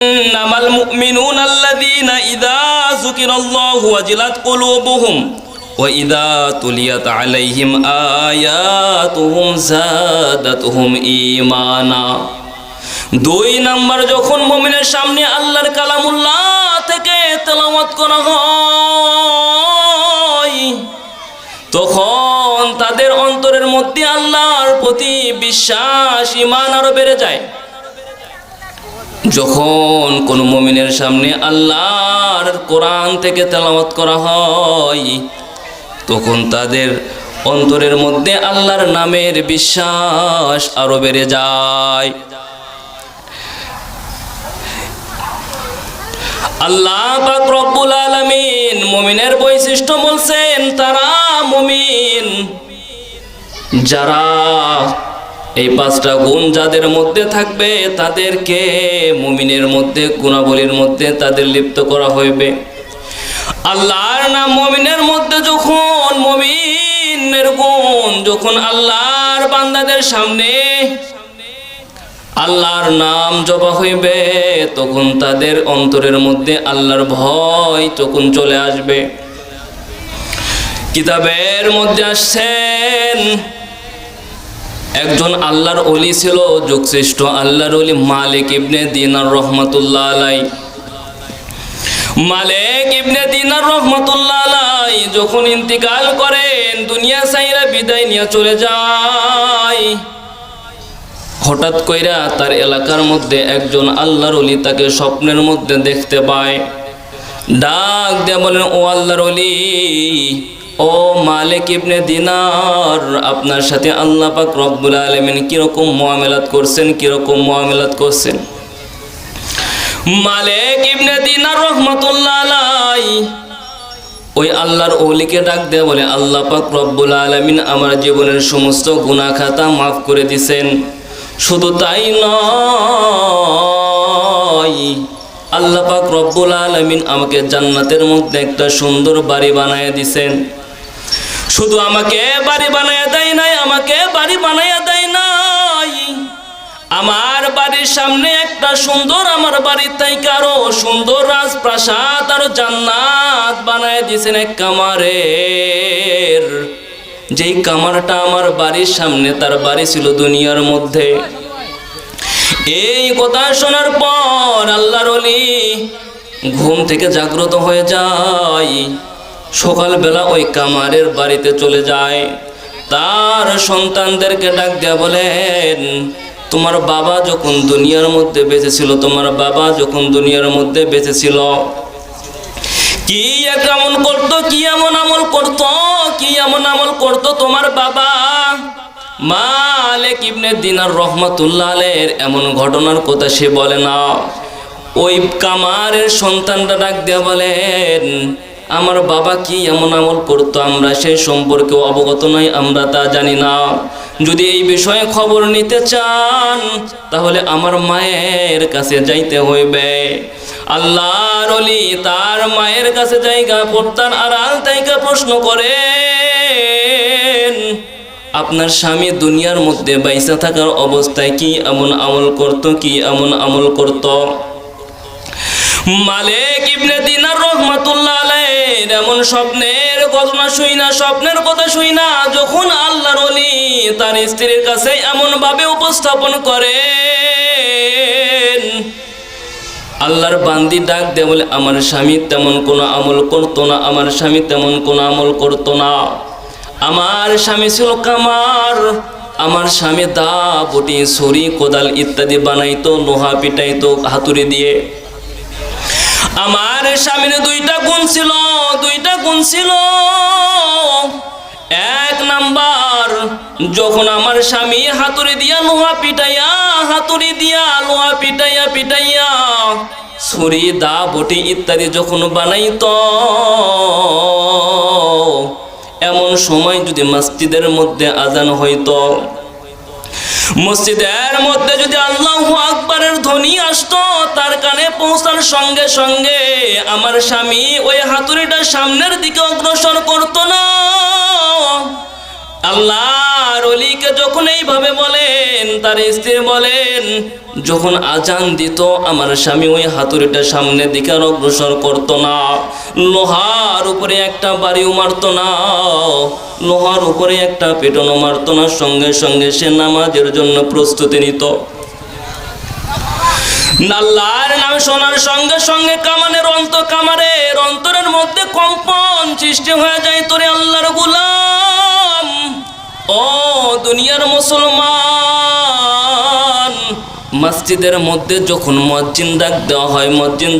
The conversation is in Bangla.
ইন্নামাল মুমিনুনা আল্লাযীনা ইযা যুকিরাল্লাহু ওয়াজিলাত কুলুবুহুম ওয়া ইযা তুলিয়াত আলাইহিম আয়াতুহুম যাদাতুহুম ঈমানা। দুই নাম্বার, যখন মুমিনের সামনে আল্লাহর কালামুল্লাহ থেকে তেলাওয়াত করা হয় তখন তাদের অন্তরের মধ্যে আল্লাহর প্রতি বিশ্বাস, ঈমান আরো বেড়ে যায়। যখন কোন মুমিনের সামনে আল্লাহর কোরআন থেকে তেলাওয়াত করা হয় তখন তাদের অন্তরের মধ্যে আল্লাহর নামের বিশ্বাস আরো বেড়ে যায়। আল্লাহ পাক রব্বুল আলামিন মুমিনের বৈশিষ্ট্য বলছেন, তারা মুমিন যারা এই পাঁচটা গুণ যাদের মধ্যে থাকবে তাদেরকে মুমিনের মধ্যে, গুণাবলীর মধ্যে তাদের লিপ্ত করা হইবে। আল্লাহর নাম মুমিনের মধ্যে যখন মুমিনের গুণ, যখন আল্লাহর বান্দাদের সামনে আল্লাহর নাম জপা হইবে তখন তাদের অন্তরের মধ্যে আল্লাহর ভয় তখন চলে আসবে। কিতাবের মধ্যে আসছেন, একজন আল্লাহর ওলি ছিল, যুগশ্রেষ্ঠ আল্লাহর ওলি মালিক ইবনে দিনার রহমাতুল্লাহ আলাইহি। মালিক ইবনে দিনার রহমাতুল্লাহ আলাইহি যখন ইন্তিকাল করেন, দুনিয়া ছাইরা বিদায় নিয়ে চলে যায়, হঠাৎ কইরা তার এলাকার মধ্যে একজন আল্লাহর ওলি তাকে স্বপ্নের মধ্যে দেখতে পায়। ডাক দিয়ে বলেন, ও আল্লাহর ওলি, ও মালিক ইবনে দিনার, আপনার সাথে আল্লাহ পাক রব্বুল আলামিন কিরকম মুআমালাত করছেন, কিরকম মুআমালাত করছেন। মালিক ইবনে দিনার রহমাতুল্লাহ আলাইহি ওই আল্লাহর ওলিকে ডাক দিয়ে বলে, আল্লাহ পাক রব্বুল আলামিন আমার জীবনের সমস্ত গুনাহ খাতা মাফ করে দিয়েছেন। শুধু তাই নয়, আল্লাহ পাক রব্বুল আলামিন আমাকে জান্নাতের মধ্যে একটা সুন্দর বাড়ি বানায় দিয়েছেন। শুধু আমাকে বাড়ি বানায় দেয় নাই, আমাকে বাড়ি বানায় দেয় নাই, আমার বাড়ির সামনে একটা সুন্দর, আমার বাড়ির থেকে আরো সুন্দর রাজপ্রাসাদ আর জান্নাত বানায় দিয়েছেন এক কামারের। যেই কামারটা আমার বাড়ির সামনে, তার বাড়ি ছিল দুনিয়ার মধ্যে। এই কথা শোনার পর আল্লাহর ওলি ঘুম থেকে জাগ্রত হয়ে যায়। সকালবেলা ওই কামারের বাড়িতে চলে যায়, তার সন্তানদেরকে ডাক দেয়া বলেন, তোমার বাবা যখন দুনিয়ার মধ্যে বেঁচে ছিল, তোমার বাবা যখন দুনিয়ার মধ্যে বেঁচে ছিল কি এমন করতো, কি এমন আমল করতো, কি এমন আমল করতো তোমার বাবা। মালিক ইবনে দিনার রহমাতুল্লাহ আলাইহির এমন ঘটনার কথা সে বলে না। ওই কামারের সন্তানরা ডাক দেয়া বলেন, আমার বাবা কি এমন আমল করতো আমরা সেই সম্পর্কে অবগত নই, আমরা তা জানি না। যদি এই বিষয়ে খবর নিতে চান তাহলে আমার মায়ের কাছে যাইতে হইবে। আল্লাহর ওলি তার মায়ের কাছে জায়গা পড়তার আড়াল থেকে প্রশ্ন করেন, আপনার স্বামী দুনিয়ার মধ্যে বাইসা থাকার অবস্থায় কি এমন আমল করত, কি এমন আমল করত। মালিক ইবনে দিনার রহমাতুল্লাহ আলাইহির এমন স্বপ্নের ঘটনা শুই না, স্বপ্নের কথা শুই না, যখন আল্লাহর ওলি তার স্ত্রীর কাছে এমন ভাবে উপস্থাপন করেন, আল্লাহর বান্দি ডাক দেয় বলে, আমার স্বামী তেমন কোনো আমল করতো না, আমার স্বামী তেমন কোনো আমল করতো না। আমার স্বামী ছিল কামার, আমার স্বামী দা বটি ছুরি কোদাল ইত্যাদি বানাইতো, লোহা পিটাইতো হাতুড়ি দিয়ে। আমার স্বামীর দুইটা গুণ ছিল, দুইটা গুণ ছিল। এক নাম্বার, যখন আমার স্বামী হাতুড়ি দিয়া লোহা পিটাইয়া, হাতুড়ি দিয়া লোহা পিটাইয়া পিটাইয়া ছুরি দা বটি ইত্যাদি যখন বানাইতো, এমন সময় যদি মসজিদের মধ্যে আজান হইতো, মসজিদের মধ্যে যদি আল্লাহু আকবারের ধ্বনি আসতো, তার কানে পৌঁছার সঙ্গে সঙ্গে আমার স্বামী ওই হাতুড়িটা সামনের দিকে অগ্রসর করতো না, আল্লাহর ওলিকে যখন এইভাবে বলেন, তার স্ত্রী বলেন, যখন আজান দিত আমার স্বামী ওই হাতুড়িটা সামনের দিকে আর অগ্রসর করতো না, লোহার উপরে একটা বাড়িও মারতো না, লোহার উপরে একটা পেটনও মারতো না, সঙ্গে সঙ্গে সে নামাজের জন্য প্রস্তুতি নিত। আল্লাহর নাম শোনার সঙ্গে সঙ্গে কামানের অন্তরের মধ্যে কম্পন সৃষ্টি হয়ে যায়। তোরে আল্লাহর গোলাম, ও দুনিয়ার মুসলমান, মসজিদের মধ্যে যখন মুয়াজ্জিন ডাক দেওয়া হয়, মুয়াজ্জিন